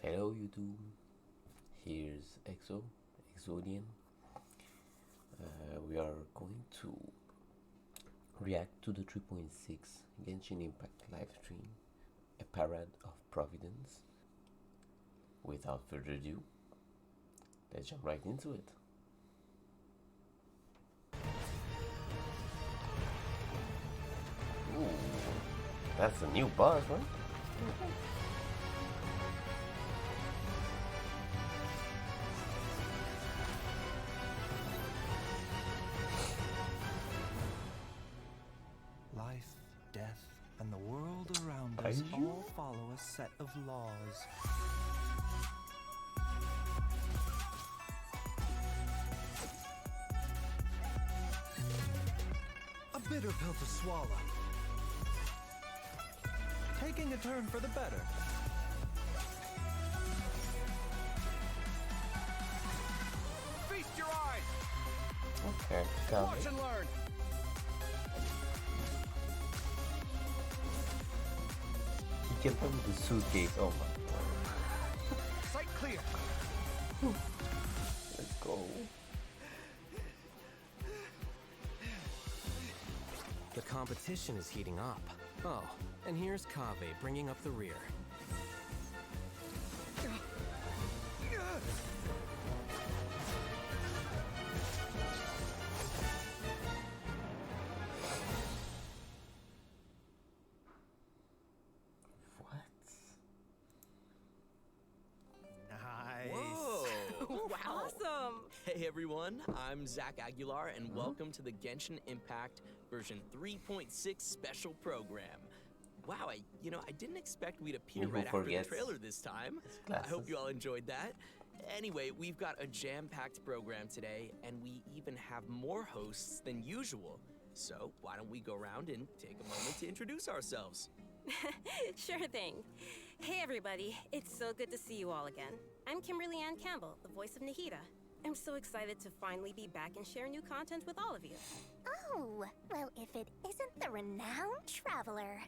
Hello YouTube, here's Exodian. We are going to react to the 3.6 Genshin Impact livestream, a parade of providence. Without further ado, let's jump right into it. Ooh, that's a new boss, huh? Life, death, and the world around us all follow a set of laws. A bitter pill to swallow. Taking a turn for the better. Feast your eyes! Okay, got Watch it. and learn! He can play with the suitcase. Oh my. Sight clear. Let's go. The competition is heating up. Oh, and here's Kaveh bringing up the rear. What? Nice. Whoa! Wow. Awesome! Hey everyone, I'm Zach Aguilar and welcome to the Genshin Impact version 3.6 special program. Wow, I didn't expect we'd appear Who right after the forgets trailer this time. his I hope glasses? you all enjoyed that. Anyway, we've got a jam-packed program today and we even have more hosts than usual. So, why don't we go around and take a moment to introduce ourselves? Sure thing. Hey everybody, it's so good to see you all again. I'm Kimberly Ann Campbell, the voice of Nahida. I'm so excited to finally be back and share new content with all of you. Oh, well, if it isn't the renowned traveler.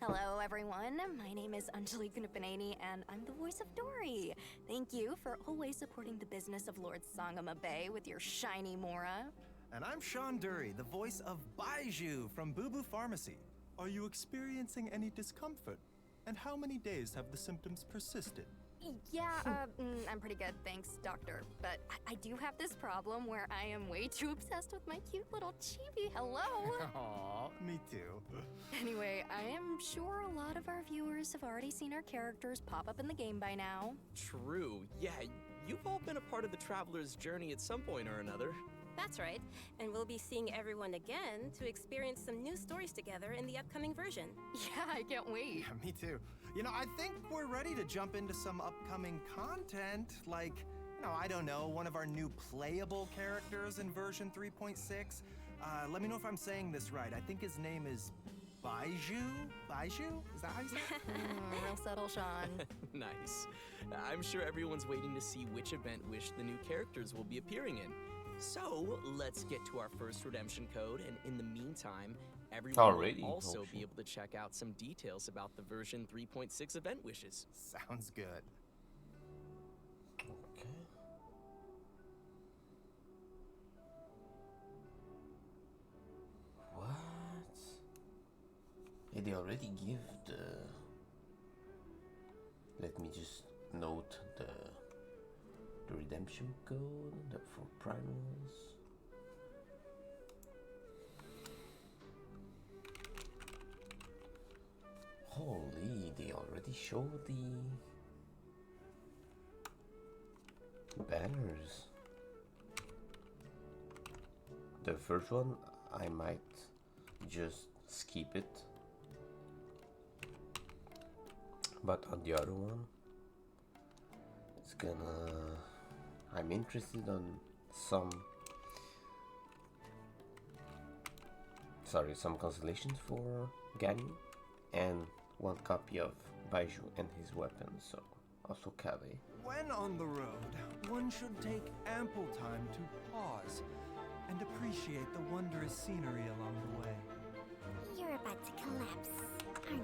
Hello, everyone. My name is Anjali Gunapaneni, and I'm the voice of Dory. Thank you for always supporting the business of Lord Sangama Bay with your shiny Mora. And I'm Sean Dury, the voice of Baiju from Boo Boo Pharmacy. Are you experiencing any discomfort? And how many days have the symptoms persisted? Yeah, I'm pretty good, thanks, doctor. But I do have this problem where I am way too obsessed with my cute little chibi. Hello. Aw, me too. Anyway, I am sure a lot of our viewers have already seen our characters pop up in the game by now. True, yeah, you've all been a part of the traveler's journey at some point or another. That's right, and we'll be seeing everyone again to experience some new stories together in the upcoming version. Yeah, I can't wait. Yeah, me too. I think we're ready to jump into some upcoming content, like, I don't know, one of our new playable characters in version 3.6. Let me know if I'm saying this right. I think his name is Baiju? Baiju? Is that how you say it? Real subtle, Sean. Nice. I'm sure everyone's waiting to see which event wish the new characters will be appearing in. So, let's get to our first redemption code, and in the meantime, everyone Already? will also Oh, be shit. able to check out some details about the version 3.6 event wishes. Sounds good. Okay. What? Yeah, they already give the. Let me just note the redemption code for primals. Holy, they already showed the banners. The first one, I might just skip it. But on the other one, it's gonna. I'm interested on some. Some constellations for Ganyu, and one copy of Baiju and his weapon. So also Kaveh. When on the road, one should take ample time to pause and appreciate the wondrous scenery along the way. You're about to collapse, aren't you?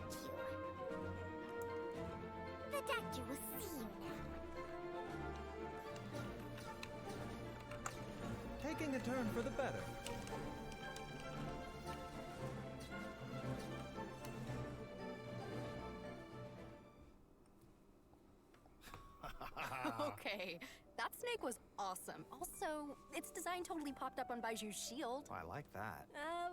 The doctor will see you now. Taking a turn for the better. Okay, that snake was awesome. Also, its design totally popped up on Baiju's shield. I like that.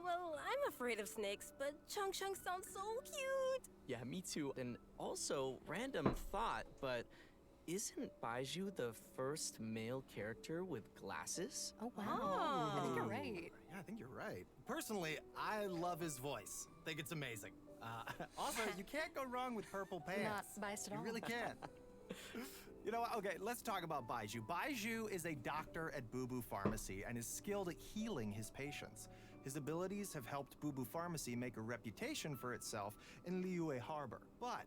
Well, I'm afraid of snakes, but Chung Chung sounds so cute. Yeah, me too. And also, random thought, but isn't Baiju the first male character with glasses? Oh, wow. I think you're right. Yeah, I think you're right. Personally, I love his voice. Think it's amazing. Also, you can't go wrong with purple pants. Not biased at all. You really can't. You know what? Okay, let's talk about Baiju. Baiju is a doctor at Boo Boo Pharmacy and is skilled at healing his patients. His abilities have helped Boo Boo Pharmacy make a reputation for itself in Liyue Harbor. But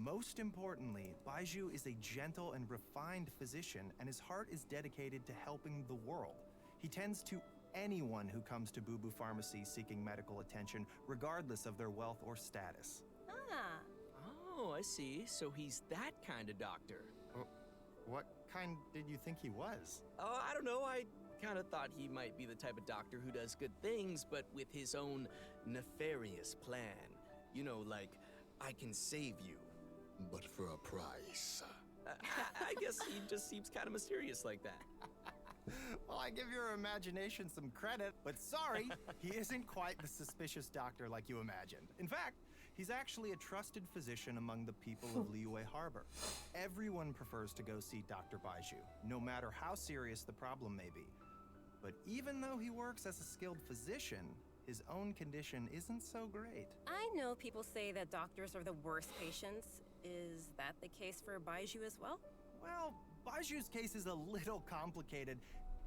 most importantly, Baiju is a gentle and refined physician, and his heart is dedicated to helping the world. He tends to anyone who comes to Boo Boo Pharmacy seeking medical attention, regardless of their wealth or status. Ah. Oh, I see. So he's that kind of doctor. What kind did you think he was? Oh, I don't know. I kind of thought he might be the type of doctor who does good things, but with his own nefarious plan. You know, like, I can save you. But for a price. I guess he just seems kind of mysterious like that. Well, I give your imagination some credit, but sorry, he isn't quite the suspicious doctor like you imagined. In fact, he's actually a trusted physician among the people of Liyue Harbor. Everyone prefers to go see Dr. Baiju, no matter how serious the problem may be. But even though he works as a skilled physician, his own condition isn't so great. I know people say that doctors are the worst patients. Is that the case for Baiju as well? Well, Baiju's case is a little complicated,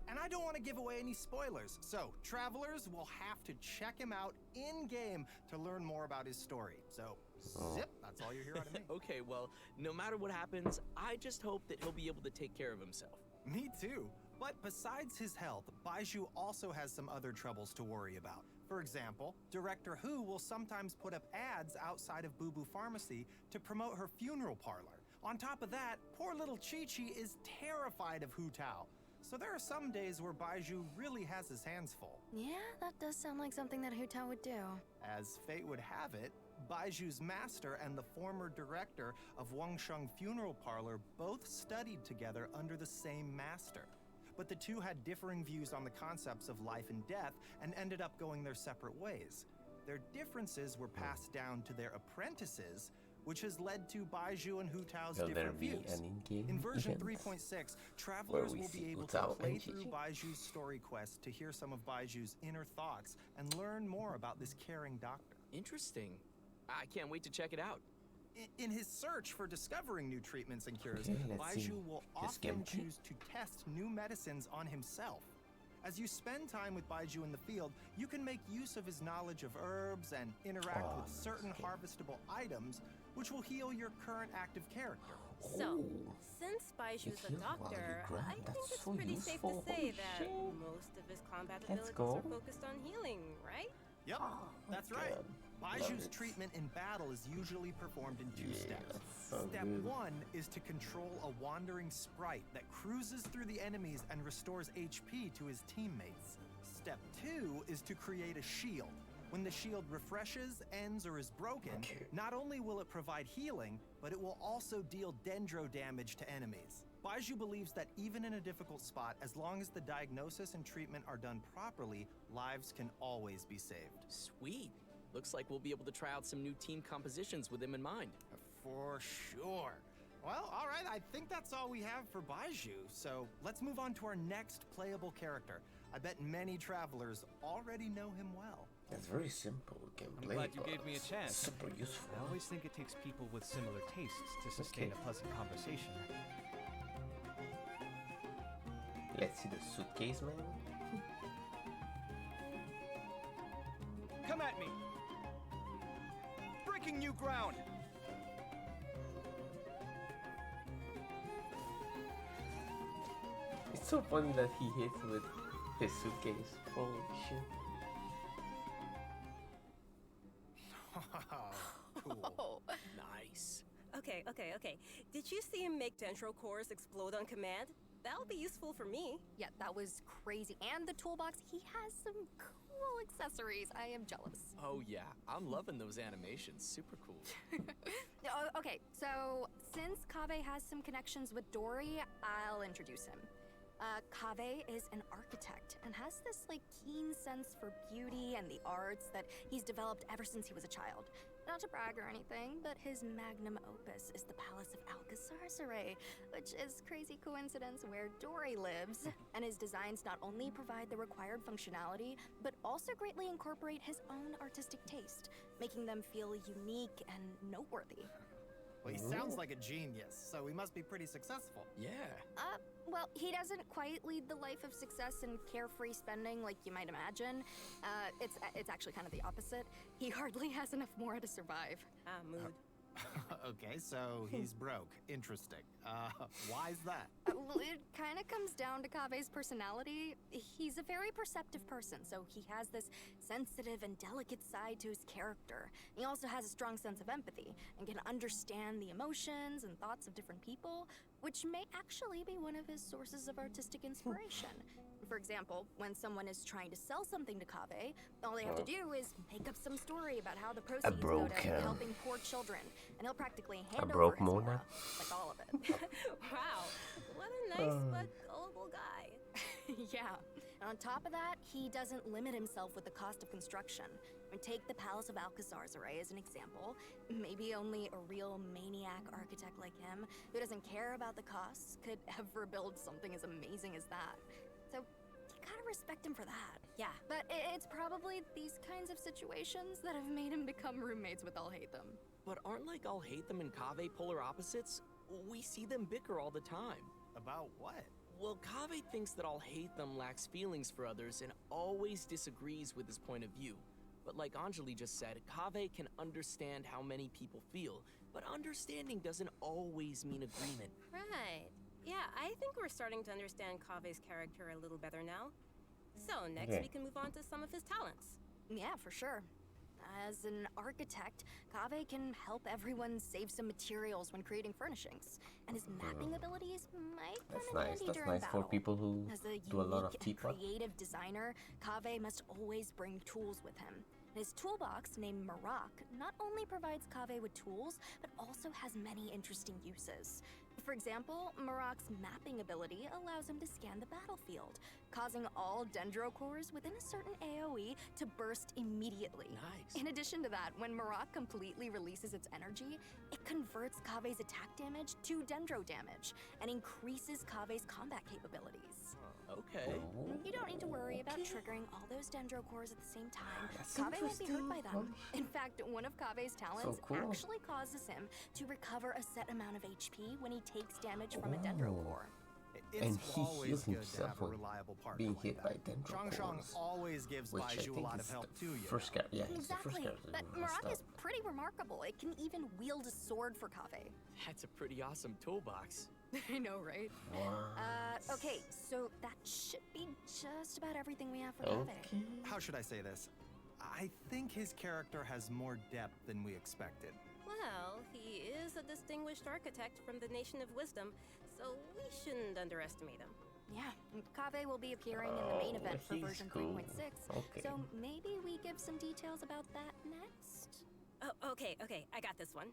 and I don't want to give away any spoilers. So, travelers will have to check him out in-game to learn more about his story. So, zip, that's all you hear out of me. Okay, well, no matter what happens, I just hope that he'll be able to take care of himself. Me too. But besides his health, Baiju also has some other troubles to worry about. For example, Director Hu will sometimes put up ads outside of Boo Boo Pharmacy to promote her funeral parlor. On top of that, poor little Chi-Chi is terrified of Hu Tao. So there are some days where Baiju really has his hands full. Yeah, that does sound like something that Hu Tao would do. As fate would have it, Baiju's master and the former director of Wangsheng Funeral Parlor both studied together under the same master. But the two had differing views on the concepts of life and death and ended up going their separate ways. Their differences were passed down to their apprentices, which has led to Baiju and Hu Tao's different views. In version 3.6, travelers will be able to play through Baiju's story quest to hear some of Baiju's inner thoughts and learn more about this caring doctor. Interesting. I can't wait to check it out. In his search for discovering new treatments and cures, let's see Baiju will his often gameplay. choose to test new medicines on himself. As you spend time with Baiju in the field, you can make use of his knowledge of herbs and interact with certain harvestable items, which will heal your current active character. So, since Baiju's a doctor, I think it's pretty safe to say that most of his combat abilities are focused on healing, right? Yep, that's right. Baiju's treatment in battle is usually performed in two steps. Step 1 is to control a wandering sprite that cruises through the enemies and restores HP to his teammates. Step 2 is to create a shield. When the shield refreshes, ends, or is broken, not only will it provide healing, but it will also deal dendro damage to enemies. Baiju believes that even in a difficult spot, as long as the diagnosis and treatment are done properly, lives can always be saved. Sweet. Looks like we'll be able to try out some new team compositions with him in mind. For sure. Well, all right, I think that's all we have for Baiju, so let's move on to our next playable character. I bet many travelers already know him well. That's very simple gameplay. I'm glad you but gave me a chance. Super useful. I always think it takes people with similar tastes to sustain a pleasant conversation. Let's see the suitcase, man. Come at me! Breaking new ground! It's so funny that he hits with his suitcase. Holy shit. Cool. Nice. Okay, Okay, did you see him make dendro cores explode on command? That'll be useful for me. Yeah, that was crazy. And the toolbox, he has some cool accessories. I am jealous. Oh yeah, I'm loving those animations. Super cool. Okay, so since Kaveh has some connections with Dory, I'll introduce him. Kaveh is an architect and has this keen sense for beauty and the arts that he's developed ever since he was a child. Not to brag or anything, but his magnum opus is the Palace of Alcazarzaray, which is crazy coincidence where Dory lives. And his designs not only provide the required functionality, but also greatly incorporate his own artistic taste, making them feel unique and noteworthy. Well, he sounds like a genius, so he must be pretty successful. Yeah. Well, he doesn't quite lead the life of success and carefree spending like you might imagine. It's actually kind of the opposite. He hardly has enough more to survive. Mood. Okay, so he's broke. Interesting. Why's that? Well, it kind of comes down to Kaveh's personality. He's a very perceptive person, so he has this sensitive and delicate side to his character. He also has a strong sense of empathy and can understand the emotions and thoughts of different people, which may actually be one of his sources of artistic inspiration. For example, when someone is trying to sell something to Kaveh, all they have to do is make up some story about how the proceeds go to helping poor children, and he'll practically hand over his aura, like all of it. Wow, what a nice but gullible guy. Yeah. And on top of that, he doesn't limit himself with the cost of construction. I mean, take the Palace of Alcazarzaray as an example. Maybe only a real maniac architect like him, who doesn't care about the costs, could ever build something as amazing as that. So, you gotta respect him for that. Yeah. But it's probably these kinds of situations that have made him become roommates with I'll Hate Them. But aren't I'll Hate Them and Kaveh polar opposites? We see them bicker all the time. About what? Well, Kaveh thinks that I'll Hate Them lacks feelings for others and always disagrees with his point of view. But like Anjali just said, Kaveh can understand how many people feel, but understanding doesn't always mean agreement. Right. Yeah, I think we're starting to understand Kaveh's character a little better now. So next we can move on to some of his talents. Yeah, for sure. As an architect, Kaveh can help everyone save some materials when creating furnishings, and his mapping abilities might come in handy That's during nice battle. for people who As a do a lot of unique and teapot. creative designer, Kaveh must always bring tools with him. His toolbox, named Marak, not only provides Kaveh with tools, but also has many interesting uses. For example, Marak's mapping ability allows him to scan the battlefield, causing all dendro cores within a certain AoE to burst immediately. Nice. In addition to that, when Marak completely releases its energy, it converts Kaveh's attack damage to dendro damage and increases Kaveh's combat capabilities. Okay. You don't need to worry about triggering all those dendro cores at the same time. That's Kaveh won't be hurt by interesting. them. In fact, one of Kaveh's talents cool. actually causes him to recover a set amount of HP when he takes damage from a dendro core. It's And he always heals good to himself have a when reliable partner being like hit that. by dendro Shang cores, always gives which I Baiju a think lot is of help the too, you first know. character. Yeah, he's the first Exactly, character. but who messed Marak is up. pretty remarkable. It can even wield a sword for Kaveh. That's a pretty awesome toolbox. I know, right? What? Okay, so that should be just about everything we have for Kaveh. Okay. How should I say this? I think his character has more depth than we expected. Well, he is a distinguished architect from the Nation of Wisdom, so we shouldn't underestimate him. Yeah, Kaveh will be appearing in the main event for he's version cool. 3.6, Okay. so maybe we give some details about that next? Oh, okay, I got this one.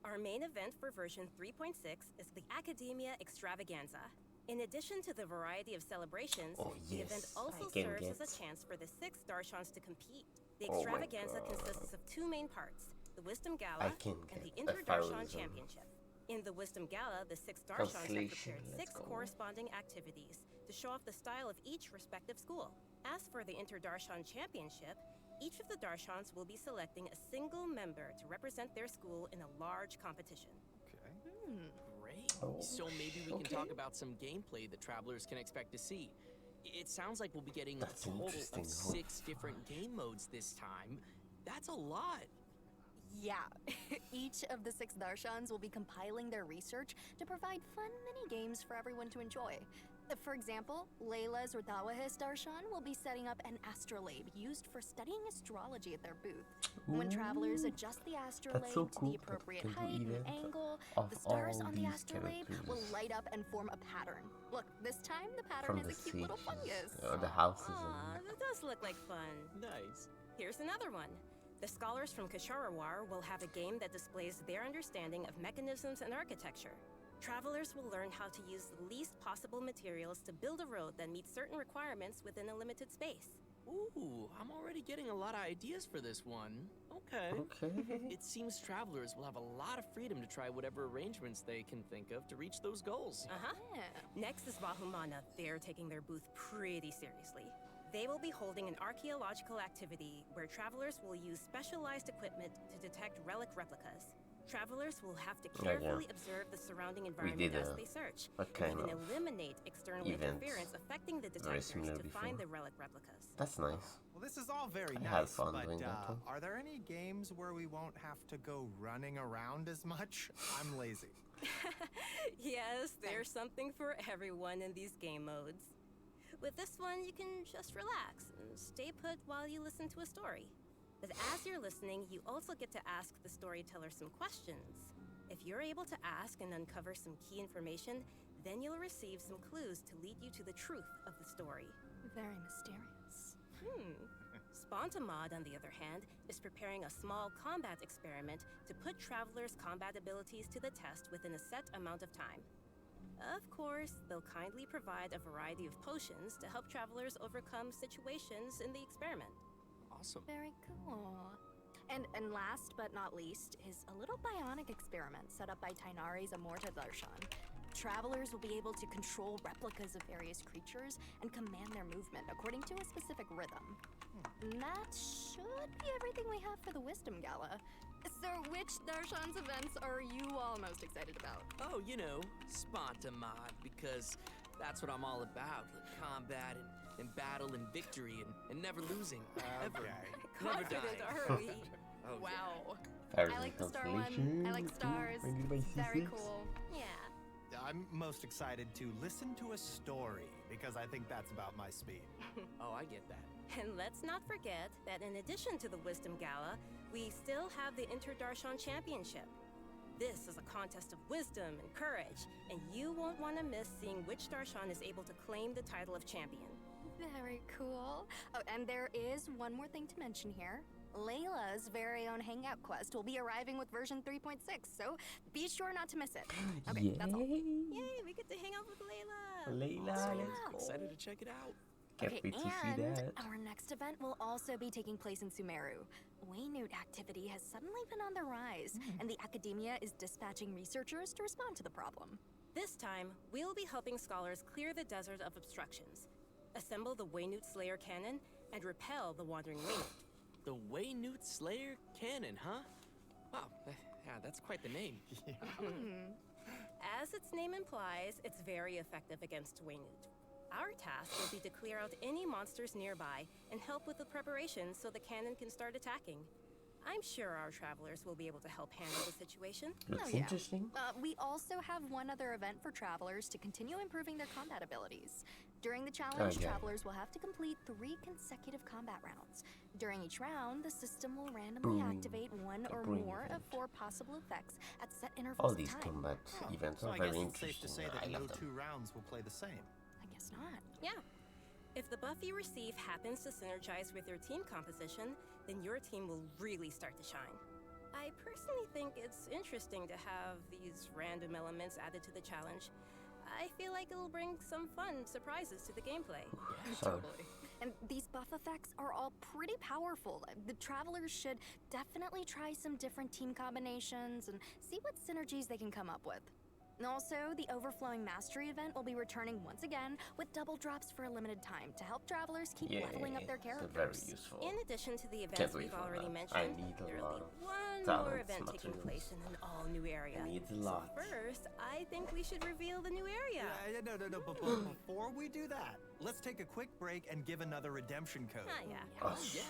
Our main event for version 3.6 is the Academia Extravaganza. In addition to the variety of celebrations, the event yes, also I can serves as get. a chance for the 6 Darshans to compete. The Oh my Extravaganza God. consists of 2 main parts, the Wisdom I Gala can and the get Inter-Darshan 1,000. Championship. In the Wisdom Gala, the 6 Darshans have Translation, prepared let's 6 go. corresponding activities to show off the style of each respective school. As for the Inter-Darshan Championship, each of the Darshans will be selecting a single member to represent their school in a large competition. Great. Oh, So maybe we can okay. talk about some gameplay that travelers can expect to see. It sounds like we'll be getting That's a total interesting. of 6 different game modes this time. That's a lot. Yeah. Each of the 6 Darshans will be compiling their research to provide fun mini-games for everyone to enjoy. For example, Layla's Rdawahis Darshan will be setting up an astrolabe used for studying astrology at their booth. When travelers adjust the astrolabe so to cool the that appropriate we can do height and events angle, of the stars all on the these astrolabe will characters light up and form a pattern. Look, this time the pattern from is the a cute little sages, fungus. the houses, Aw, and that does look like fun. Nice. Here's another one. The scholars from Kasharawar will have a game that displays their understanding of mechanisms and architecture. Travelers will learn how to use the least possible materials to build a road that meets certain requirements within a limited space. Ooh, I'm already getting a lot of ideas for this one. Okay. It seems travelers will have a lot of freedom to try whatever arrangements they can think of to reach those goals. Yeah. Next is Bahumana. They're taking their booth pretty seriously. They will be holding an archaeological activity where travelers will use specialized equipment to detect relic replicas. Travelers will have to carefully observe the surrounding environment as they search, kind and of eliminate external event interference affecting the very detectors similar to find before. the relic replicas. That's nice. Well, this is all very I had nice, fun but doing that one. are there any games where we won't have to go running around as much? I'm lazy. Yes, there's something for everyone in these game modes. With this one, you can just relax and stay put while you listen to a story. But as you're listening, you also get to ask the storyteller some questions. If you're able to ask and uncover some key information, then you'll receive some clues to lead you to the truth of the story. Very mysterious. Spontamod, on the other hand, is preparing a small combat experiment to put travelers' combat abilities to the test within a set amount of time. Of course, they'll kindly provide a variety of potions to help travelers overcome situations in the experiment. Awesome. Very cool. And last but not least is a little bionic experiment set up by Tainari's Amorta Darshan. Travelers will be able to control replicas of various creatures and command their movement according to a specific rhythm. And that should be everything we have for the Wisdom Gala. So which Darshan's events are you all most excited about? Oh, you know, Spontamod, because that's what I'm all about. Combat and battle and victory and never losing. Ever. Never Confident, die. are we? Oh, Wow. Fairies I like the star one. constellation, I like stars. Very cool. Yeah. I'm most excited to listen to a story because I think that's about my speed. Oh, I get that. And let's not forget that in addition to the Wisdom Gala, we still have the Inter-Darshan Championship. This is a contest of wisdom and courage, and you won't want to miss seeing which Darshan is able to claim the title of champion. Very cool. Oh, and there is one more thing to mention here. Layla's very own hangout quest will be arriving with version 3.6, so be sure not to miss it. Okay, that's all. Yay, we get to hang out with Layla! Layla, Awesome. let's go. Excited to check it out. Can't Okay, wait to see and that. our next event will also be taking place in Sumeru. Waynute activity has suddenly been on the rise, and the academia is dispatching researchers to respond to the problem. This time, we'll be helping scholars clear the desert of obstructions, assemble the Waynute Slayer cannon, and repel the Wandering Waynute. The Waynute Slayer Cannon, huh? Wow, yeah, that's quite the name. As its name implies, it's very effective against Waynute. Our task will be to clear out any monsters nearby and help with the preparations so the cannon can start attacking. I'm sure our travelers will be able to help handle the situation. Looks yeah. interesting. We also have one other event for travelers to continue improving their combat abilities. During the challenge, Okay. travelers will have to complete 3 consecutive combat rounds. During each round, the system will randomly Brewing. activate one A or brewing more of event. 4 possible effects at set intervals All of these time. combat events So are I very guess it's safe to interesting. say that I no love them. 2 rounds will play the same. I guess not. Yeah. If the buff you receive happens to synergize with your team composition, then your team will really start to shine. I personally think it's interesting to have these random elements added to the challenge. I feel like it'll bring some fun surprises to the gameplay. Sorry. And these buff effects are all pretty powerful. The travelers should definitely try some different team combinations and see what synergies they can come up with. And also, the Overflowing Mastery event will be returning once again with double drops for a limited time to help travelers keep leveling up their They're characters. very useful. In addition to the Can't events wait we've for already that. mentioned, I need a there'll lot be of one more talents, event taking materials. place in an all-new area. I need a So lot. first, I think we should reveal the new area. No. Before we do that, let's take a quick break and give another redemption code. Ah, yeah. Oh, Yeah.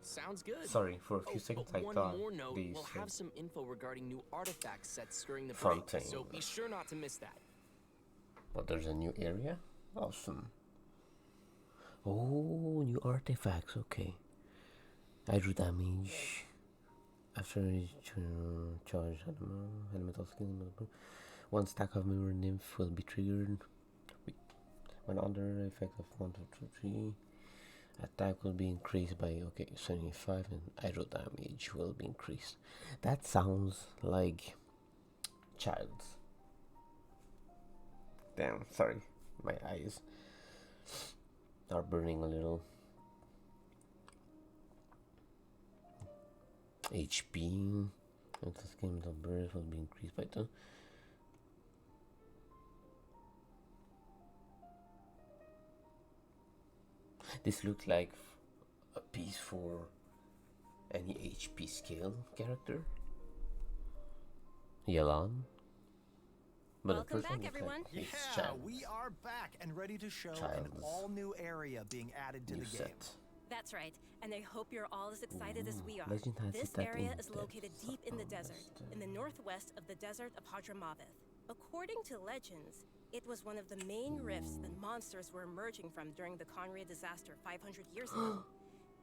Sounds good. Sorry, for a few Oh, seconds but I one thought more note, they we'll said have some info regarding new artifact sets during the break, Fontaine. so be sure not to miss that. But there's a new area? Awesome. Oh, new artifacts, okay. Hydro damage. After each charge elemental skill, one stack of mirror nymph will be triggered. When under effect of 1, 2, 3, attack will be increased by 75 and hydro damage will be increased. That sounds like child's. Damn, sorry, my eyes are burning a little. HP and the schemes of birth will be increased by 2. This looks like a piece for any HP scale character. Yelan. But Welcome the first back, one everyone. looks like it's Yeah, Child's we are back and ready to show an Child's all-new area being added to new the game. set. That's right, and I hope you're all as excited as we are. Legend has This it that area in is the located deep in the southwest, desert, in the northwest of the desert of Hadramaveth. According to legends, it was one of the main rifts that monsters were emerging from during the Conria disaster 500 years ago,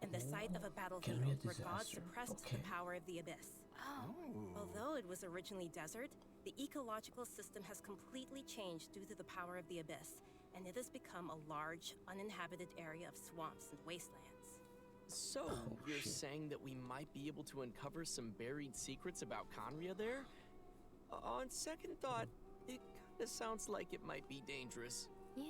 and the site of a battlefield Conria where gods disaster, suppressed okay. the power of the abyss. Although it was originally desert, the ecological system has completely changed due to the power of the abyss, and it has become a large, uninhabited area of swamps and wastelands. So, you're saying that we might be able to uncover some buried secrets about Conria there? On second thought, it kinda sounds like it might be dangerous. Yeah.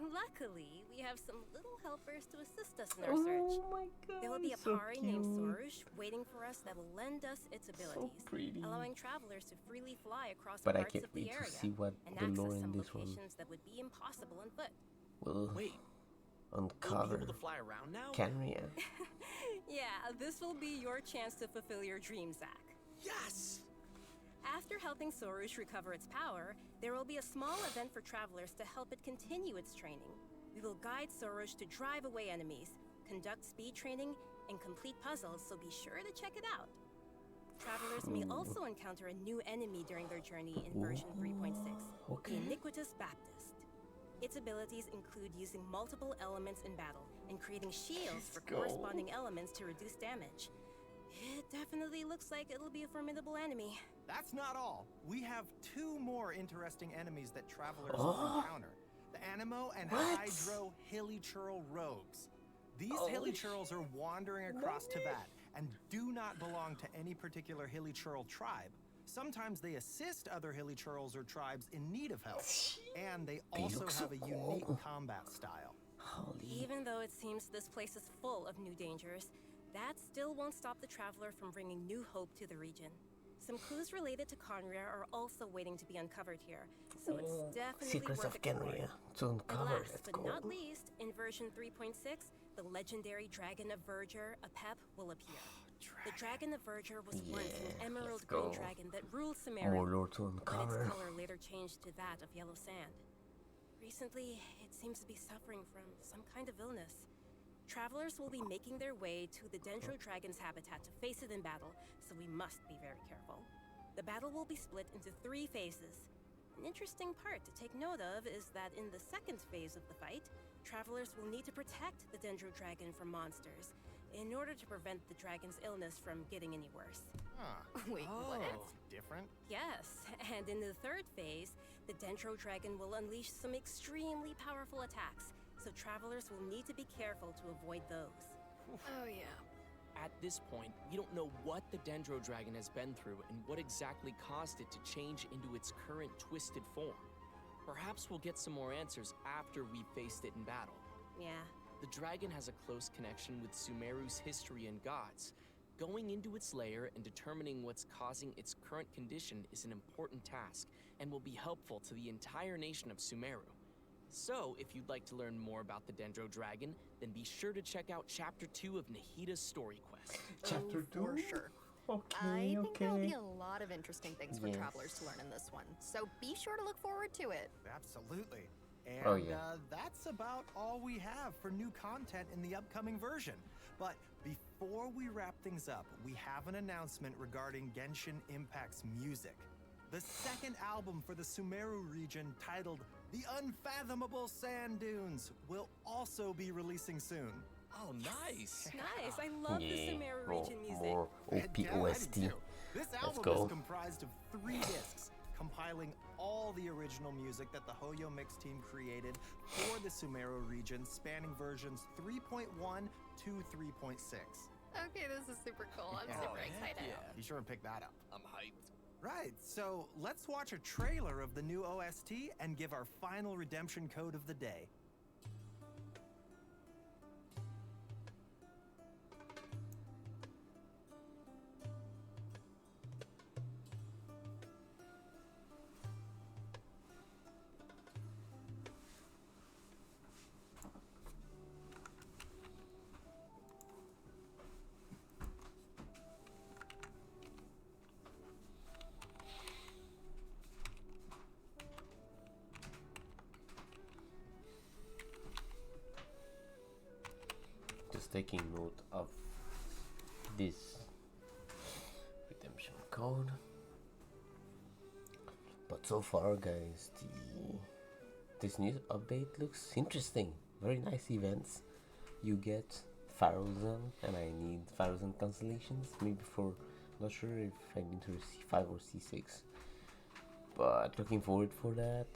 Luckily, we have some little helpers to assist us in our search. Oh my god, There will be a so pari named cute. Sorush waiting for us that will lend us its abilities, pretty. allowing travelers to freely fly across But I parts can't of the wait to area see what and the lore access in some this one locations that would be impossible on foot. will Wait, we'll be uncover. able to fly around now? Canria. Yeah, this will be your chance to fulfill your dream, Zach. Yes! After helping Sorush recover its power, there will be a small event for travelers to help it continue its training. We will guide Sorush to drive away enemies, conduct speed training, and complete puzzles, so be sure to check it out. Travelers may also encounter a new enemy during their journey in version 3.6, Okay. the Iniquitous Baptist. Its abilities include using multiple elements in battle and creating shields for go. corresponding elements to reduce damage. It definitely looks like it'll be a formidable enemy. That's not all. We have 2 more interesting enemies that travelers will encounter. The Animo and Hydro Hilichurl rogues. These Hilichurls are wandering across Tibet and do not belong to any particular Hilichurl tribe. Sometimes they assist other Hilichurls or tribes in need of help. And they also look so have a unique combat style. Holy. Even though it seems this place is full of new dangers, that still won't stop the traveler from bringing new hope to the region. Some clues related to Conria are also waiting to be uncovered here, so it's definitely Secrets worth of exploring. Canria to And uncover. last Let's but go. not least, in version 3.6, the legendary Dragon of Verdure, Apep, will appear. The Dragon of Verdure was once an emerald let's green go. dragon that ruled Sumeria, More lore to but its uncover. color later changed to that of yellow sand. Recently, it seems to be suffering from some kind of illness. Travelers will be making their way to the Dendro Dragon's habitat to face it in battle, so we must be very careful. The battle will be split into 3 phases. An interesting part to take note of is that in the second phase of the fight, travelers will need to protect the Dendro Dragon from monsters in order to prevent the dragon's illness from getting any worse. Huh. Wait, what? That's different. Yes, and in the third phase, the Dendro Dragon will unleash some extremely powerful attacks, so travelers will need to be careful to avoid those. Oh, yeah. At this point, we don't know what the Dendro Dragon has been through and what exactly caused it to change into its current twisted form. Perhaps we'll get some more answers after we've faced it in battle. Yeah. The dragon has a close connection with Sumeru's history and gods. Going into its lair and determining what's causing its current condition is an important task and will be helpful to the entire nation of Sumeru. So, if you'd like to learn more about the Dendro Dragon, then be sure to check out Chapter 2 of Nahida's story quest. Chapter 2? For sure. Okay, I think there'll okay. be a lot of interesting things for Yes. travelers to learn in this one, so be sure to look forward to it. Absolutely. And Oh, yeah. that's about all we have for new content in the upcoming version. But before we wrap things up, we have an announcement regarding Genshin Impact's music. The second album for the Sumeru region, titled The Unfathomable Sand Dunes, will also be releasing soon. Oh, nice. Nice. I love the Sumeru region music. More OP Yeah, I do OST. too. This Let's album go. is comprised of 3 discs, compiling all the original music that the Hoyo Mix team created for the Sumeru region, spanning versions 3.1 to 3.6. Okay, this is super cool. I'm Yeah. super Oh, heck excited. yeah. Be sure and pick that up. I'm hyped. Right, so let's watch a trailer of the new OST and give our final redemption code of the day. Just taking note of this redemption code. But so far, guys, this new update looks interesting. Very nice events. You get 1,000, and I need 1,000 constellations. Maybe for, not sure if I need to C5 or C6. But looking forward for that.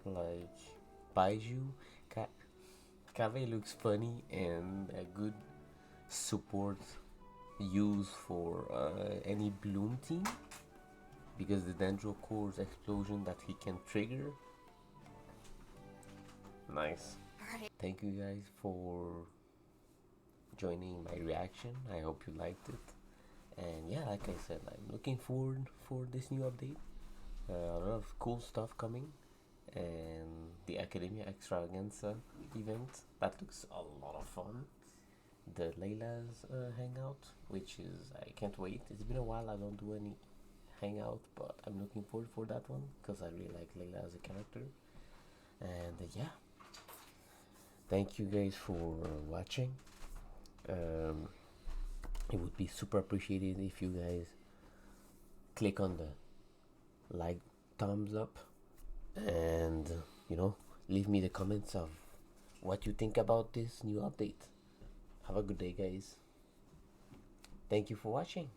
Like Baiju, Kave looks funny and a good support use for any Bloom team, because the Dendro Core's explosion that he can trigger. Nice. Alright. Thank you guys for joining my reaction. I hope you liked it. And yeah, like I said, I'm looking forward for this new update. A lot of cool stuff coming. And the Academia Extravaganza event, that looks a lot of fun. The Layla's hangout, which is, I can't wait. It's been a while I don't do any hangout, but I'm looking forward for that one because I really like Layla as a character. And yeah, thank you guys for watching. It would be super appreciated if you guys click on the like thumbs up and leave me the comments of what you think about this new update. Have a good day, guys. Thank you for watching.